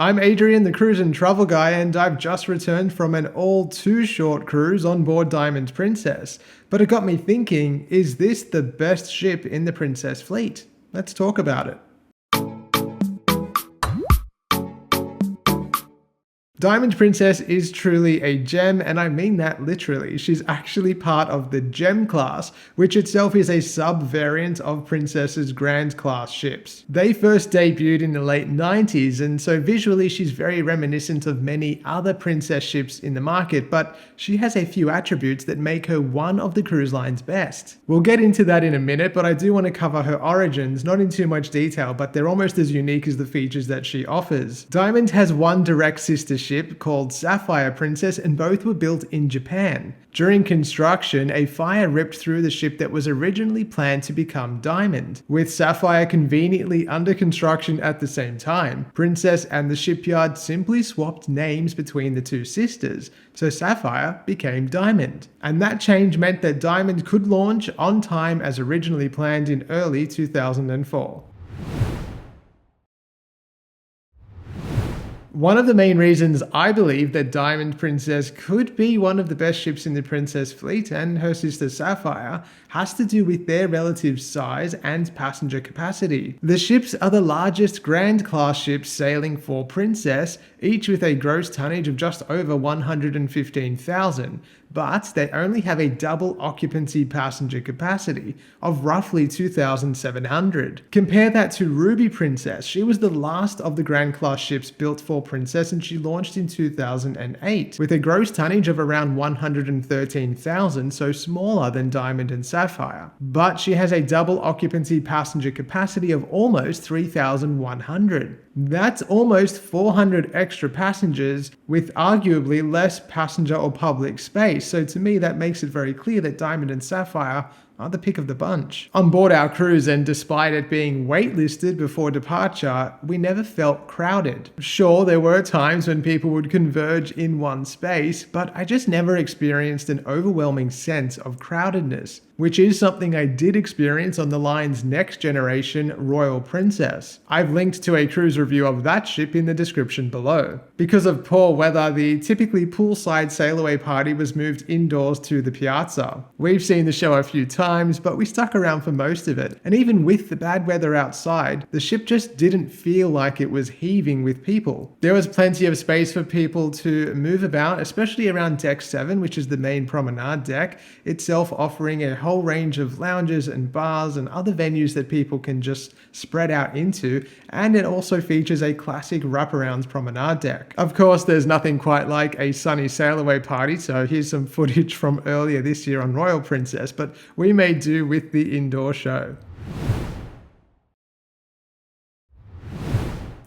I'm Adrian, the cruise and travel guy, and I've just returned from an all too short cruise on board Diamond Princess. But it got me thinking, is this the best ship in the Princess fleet? Let's talk about it. Diamond Princess is truly a gem, and I mean that literally. She's actually part of the Gem class, which itself is a sub-variant of Princess's Grand class ships. They first debuted in the late 90s, and so visually she's very reminiscent of many other Princess ships in the market, but she has a few attributes that make her one of the cruise line's best. We'll get into that in a minute, but I do want to cover her origins, not in too much detail, but they're almost as unique as the features that she offers. Diamond has one direct sister ship called Sapphire Princess, and both were built in Japan. During construction, a fire ripped through the ship that was originally planned to become Diamond. With Sapphire conveniently under construction at the same time, Princess and the shipyard simply swapped names between the two sisters, so Sapphire became Diamond. And that change meant that Diamond could launch on time as originally planned in early 2004. One of the main reasons I believe that Diamond Princess could be one of the best ships in the Princess fleet and her sister Sapphire has to do with their relative size and passenger capacity. The ships are the largest Grand class ships sailing for Princess, each with a gross tonnage of just over 115,000, but they only have a double occupancy passenger capacity of roughly 2,700. Compare that to Ruby Princess. She was the last of the Grand class ships built for Princess, and she launched in 2008 with a gross tonnage of around 113,000, so smaller than Diamond and Sapphire. But she has a double occupancy passenger capacity of almost 3,100. That's almost 400 extra passengers with arguably less passenger or public space. So to me, that makes it very clear that Diamond and Sapphire are the pick of the bunch. On board our cruise, and despite it being waitlisted before departure, we never felt crowded. Sure, there were times when people would converge in one space, but I just never experienced an overwhelming sense of crowdedness, which is something I did experience on the line's next generation Royal Princess. I've linked to a cruise review of that ship in the description below. Because of poor weather, the typically poolside sail-away party was moved indoors to the piazza. We've seen the show a few times, but we stuck around for most of it. And even with the bad weather outside, the ship just didn't feel like it was heaving with people. There was plenty of space for people to move about, especially around Deck 7, which is the main promenade deck, itself offering a whole range of lounges and bars and other venues that people can just spread out into, and it also features a classic wraparounds promenade deck. Of course, there's nothing quite like a sunny sail-away party, so here's some footage from earlier this year on Royal Princess, but we made do with the indoor show.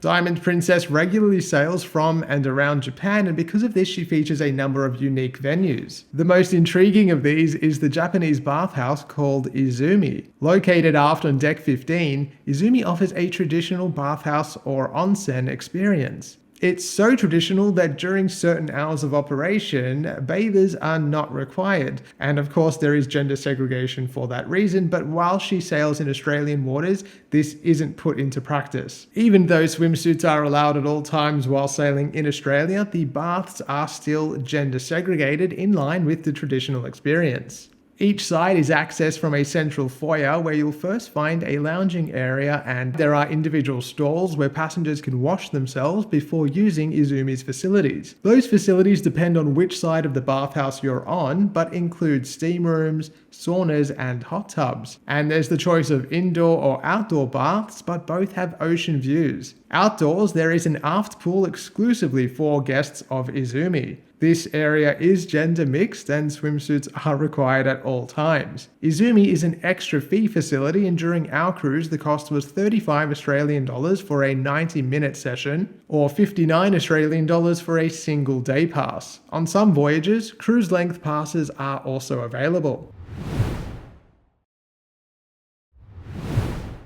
Diamond Princess regularly sails from and around Japan, and because of this she features a number of unique venues. The most intriguing of these is the Japanese bath house called Izumi. Located aft on Deck 15, Izumi offers a traditional bathhouse or onsen experience. It's so traditional that during certain hours of operation, bathers are not required. And of course, there is gender segregation for that reason, but while she sails in Australian waters, this isn't put into practice. Even though swimsuits are allowed at all times while sailing in Australia, the baths are still gender segregated in line with the traditional experience. Each side is accessed from a central foyer where you'll first find a lounging area, and there are individual stalls where passengers can wash themselves before using Izumi's facilities. Those facilities depend on which side of the bathhouse you're on, but include steam rooms, saunas, and hot tubs. And there's the choice of indoor or outdoor baths, but both have ocean views. Outdoors, there is an aft pool exclusively for guests of Izumi. This area is gender mixed and swimsuits are required at all times. Izumi is an extra fee facility, and during our cruise the cost was $35 Australian for a 90-minute session or $59 Australian for a single day pass. On some voyages, cruise length passes are also available.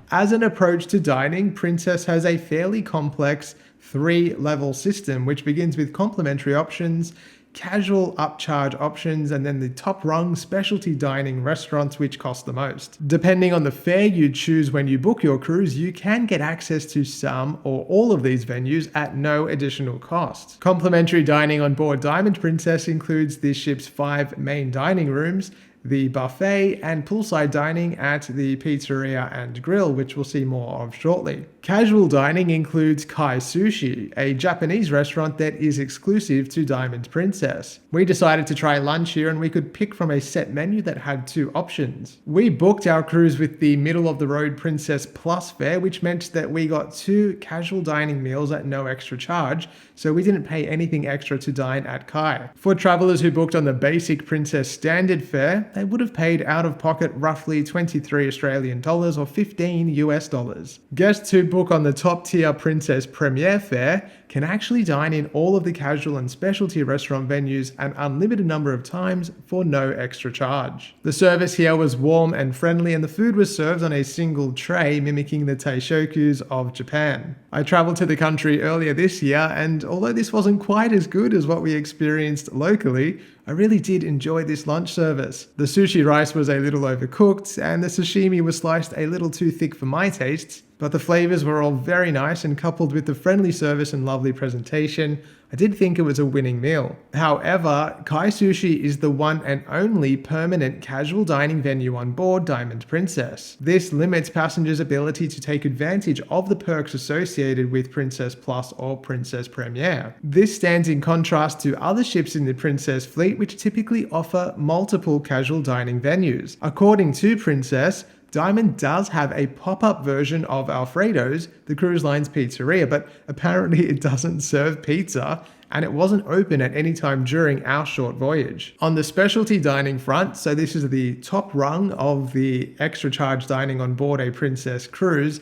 As an approach to dining, Princess has a fairly complex 3-level system which begins with complimentary options, casual upcharge options, and then the top rung specialty dining restaurants which cost the most. Depending on the fare you choose when you book your cruise, you can get access to some or all of these venues at no additional cost. Complimentary dining on board Diamond Princess includes the ship's 5 main dining rooms, the buffet, and poolside dining at the pizzeria and grill, which we'll see more of shortly. Casual dining includes Kai Sushi, a Japanese restaurant that is exclusive to Diamond Princess. We decided to try lunch here, and we could pick from a set menu that had 2 options. We booked our cruise with the middle of the road Princess Plus fare, which meant that we got 2 casual dining meals at no extra charge, so we didn't pay anything extra to dine at Kai. For travelers who booked on the basic Princess standard fare, they would have paid out of pocket roughly 23 Australian dollars or 15 US dollars. Guests who book on the top tier Princess Premier fare can actually dine in all of the casual and specialty restaurant venues an unlimited number of times for no extra charge. The service here was warm and friendly, and the food was served on a single tray, mimicking the taishokus of Japan. I traveled to the country earlier this year, and although this wasn't quite as good as what we experienced locally, I really did enjoy this lunch service. The sushi rice was a little overcooked, and the sashimi was sliced a little too thick for my tastes, but the flavors were all very nice, and coupled with the friendly service and lovely presentation, I did think it was a winning meal. However, Kai Sushi is the one and only permanent casual dining venue on board Diamond Princess. This limits passengers' ability to take advantage of the perks associated with Princess Plus or Princess Premier. This stands in contrast to other ships in the Princess fleet, which typically offer multiple casual dining venues. According to Princess, Diamond does have a pop-up version of Alfredo's, the cruise line's pizzeria, but apparently it doesn't serve pizza, and it wasn't open at any time during our short voyage. On the specialty dining front, so this is the top rung of the extra charge dining on board a Princess cruise,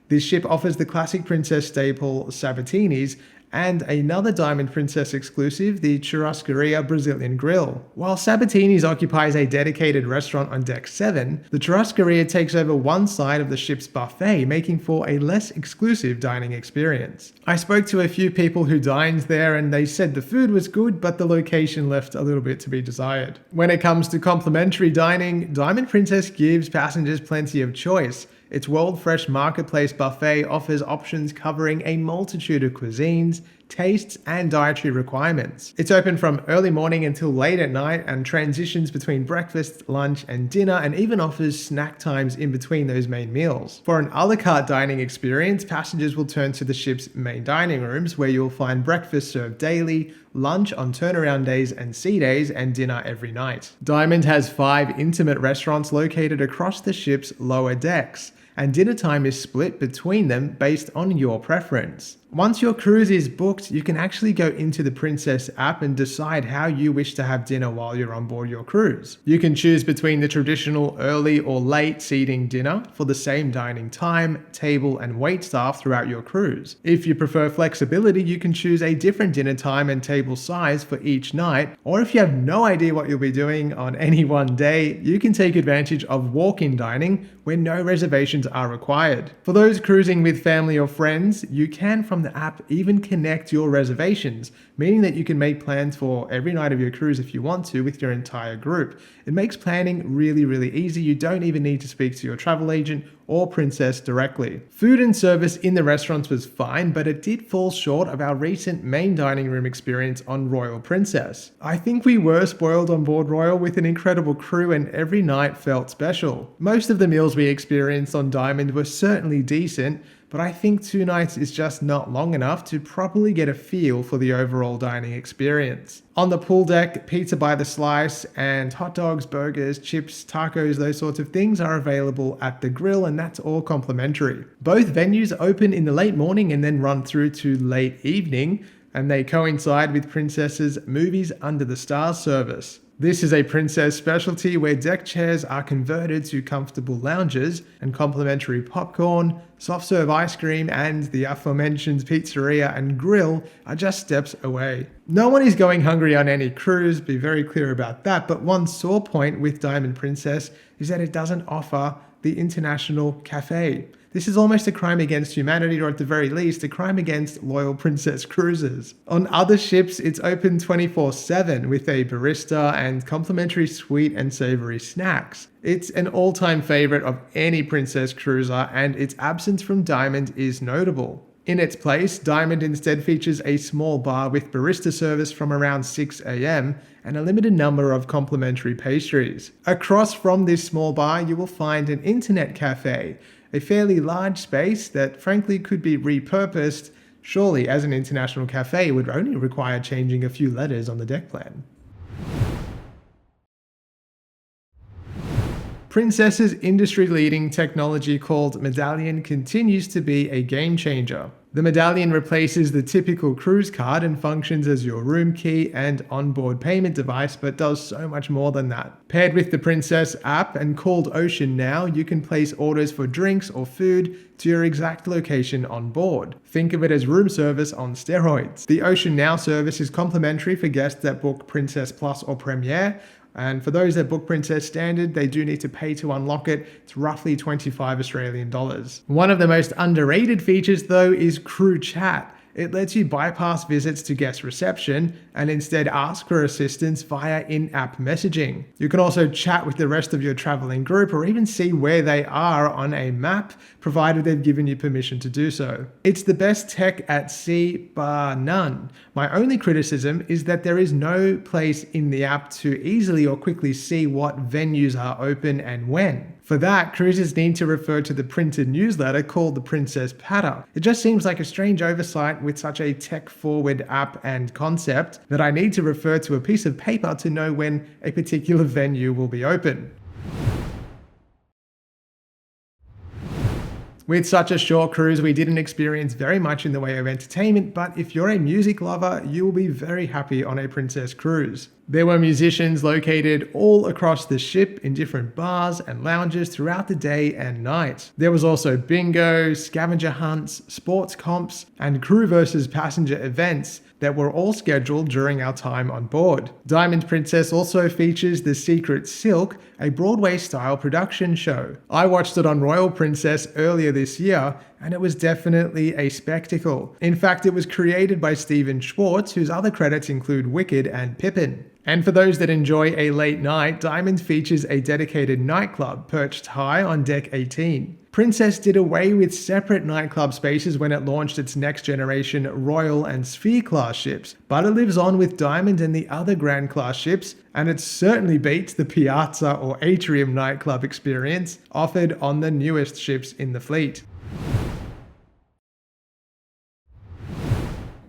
this ship offers the classic Princess staple Sabatinis, and another Diamond Princess exclusive, the Churrascaria Brazilian Grill. While Sabatini's occupies a dedicated restaurant on Deck 7, the Churrascaria takes over one side of the ship's buffet, making for a less exclusive dining experience. I spoke to a few people who dined there, and they said the food was good, but the location left a little bit to be desired. When it comes to complimentary dining, Diamond Princess gives passengers plenty of choice. Its World Fresh Marketplace buffet offers options covering a multitude of cuisines, tastes, and dietary requirements. It's open from early morning until late at night and transitions between breakfast, lunch, and dinner, and even offers snack times in between those main meals. For an a la carte dining experience, passengers will turn to the ship's main dining rooms, where you'll find breakfast served daily, lunch on turnaround days and sea days, and dinner every night. Diamond has 5 intimate restaurants located across the ship's lower decks, and dinner time is split between them based on your preference. Once your cruise is booked, you can actually go into the Princess app and decide how you wish to have dinner while you're on board your cruise. You can choose between the traditional early or late seating dinner for the same dining time, table, and wait staff throughout your cruise. If you prefer flexibility, you can choose a different dinner time and table size for each night, or if you have no idea what you'll be doing on any one day, you can take advantage of walk-in dining where no reservations are required. For those cruising with family or friends, you can from the app even connect your reservations, meaning that you can make plans for every night of your cruise if you want to with your entire group. It makes planning really easy. You don't even need to speak to your travel agent or Princess directly. Food and service in the restaurants was fine, but it did fall short of our recent main dining room experience on Royal Princess. I think we were spoiled on board Royal with an incredible crew, and every night felt special. Most of the meals we experienced on Diamond were certainly decent, but I think 2 nights is just not long enough to properly get a feel for the overall dining experience. On the pool deck, pizza by the slice and hot dogs, burgers, chips, tacos, those sorts of things are available at the grill, and that's all complimentary. Both venues open in the late morning and then run through to late evening, and they coincide with Princess's Movies Under the Stars service. This is a Princess specialty where deck chairs are converted to comfortable lounges, and complimentary popcorn, soft serve ice cream, and the aforementioned pizzeria and grill are just steps away. No one is going hungry on any cruise, be very clear about that, but one sore point with Diamond Princess is that it doesn't offer the international cafe. This is almost a crime against humanity, or at the very least, a crime against loyal princess cruisers. On other ships, it's open 24/7 with a barista and complimentary sweet and savory snacks. It's an all-time favorite of any princess cruiser, and its absence from Diamond is notable. In its place, Diamond instead features a small bar with barista service from around 6 a.m. and a limited number of complimentary pastries. Across from this small bar, you will find an internet cafe, a fairly large space that frankly could be repurposed. Surely, as an international cafe, would only require changing a few letters on the deck plan. Princess's industry-leading technology called Medallion continues to be a game changer. The Medallion replaces the typical cruise card and functions as your room key and onboard payment device, but does so much more than that. Paired with the Princess app and called Ocean Now, you can place orders for drinks or food to your exact location on board. Think of it as room service on steroids. The Ocean Now service is complimentary for guests that book Princess Plus or Premier, and for those that book Princess Standard, they do need to pay to unlock it. It's roughly 25 Australian dollars. One of the most underrated features though is crew chat. It lets you bypass visits to guest reception and instead ask for assistance via in-app messaging. You can also chat with the rest of your traveling group or even see where they are on a map, provided they've given you permission to do so. It's the best tech at sea, bar none. My only criticism is that there is no place in the app to easily or quickly see what venues are open and when. For that, cruisers need to refer to the printed newsletter called the Princess Patter. It just seems like a strange oversight with such a tech-forward app and concept that I need to refer to a piece of paper to know when a particular venue will be open. With such a short cruise, we didn't experience very much in the way of entertainment, but if you're a music lover, you will be very happy on a Princess cruise. There were musicians located all across the ship in different bars and lounges throughout the day and night. There was also bingo, scavenger hunts, sports comps, and crew versus passenger events that were all scheduled during our time on board. Diamond Princess also features The Secret Silk, a Broadway-style production show. I watched it on Royal Princess earlier this year, and it was definitely a spectacle. In fact, it was created by Stephen Schwartz, whose other credits include Wicked and Pippin. And for those that enjoy a late night, Diamond features a dedicated nightclub perched high on Deck 18. Princess did away with separate nightclub spaces when it launched its next generation Royal and Sphere class ships, but it lives on with Diamond and the other Grand class ships, and it certainly beats the Piazza or Atrium nightclub experience offered on the newest ships in the fleet.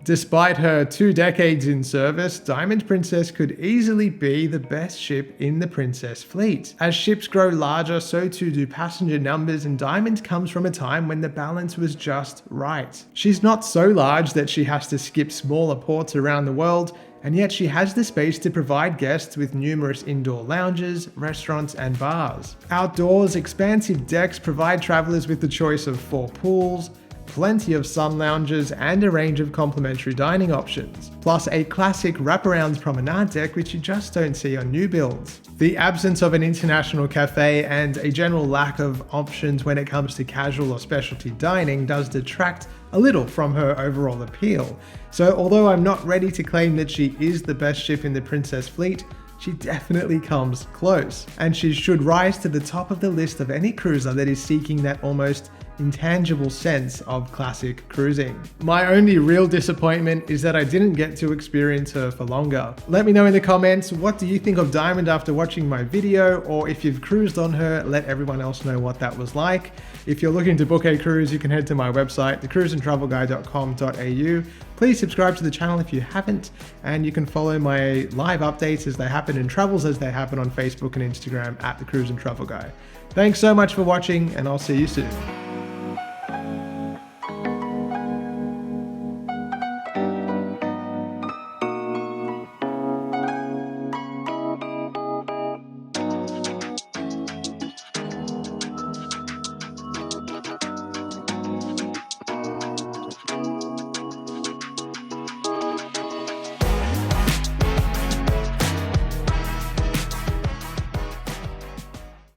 Despite her 2 decades in service, Diamond Princess could easily be the best ship in the Princess fleet. As ships grow larger, so too do passenger numbers, and Diamond comes from a time when the balance was just right. She's not so large that she has to skip smaller ports around the world, and yet she has the space to provide guests with numerous indoor lounges, restaurants, and bars. Outdoors, expansive decks provide travelers with the choice of 4 pools, plenty of sun lounges, and a range of complimentary dining options, plus a classic wraparound promenade deck which you just don't see on new builds. The absence of an international cafe and a general lack of options when it comes to casual or specialty dining does detract a little from her overall appeal. So although I'm not ready to claim that she is the best ship in the Princess fleet, she definitely comes close, and she should rise to the top of the list of any cruiser that is seeking that almost intangible sense of classic cruising. My only real disappointment is that I didn't get to experience her for longer. Let me know in the comments, what do you think of Diamond after watching my video, or if you've cruised on her, let everyone else know what that was like. If you're looking to book a cruise, you can head to my website, thecruiseandtravelguide.com.au. Please subscribe to the channel if you haven't, and you can follow my live updates as they happen and travels as they happen on Facebook and Instagram at The Cruise and Travel Guy. Thanks so much for watching, and I'll see you soon.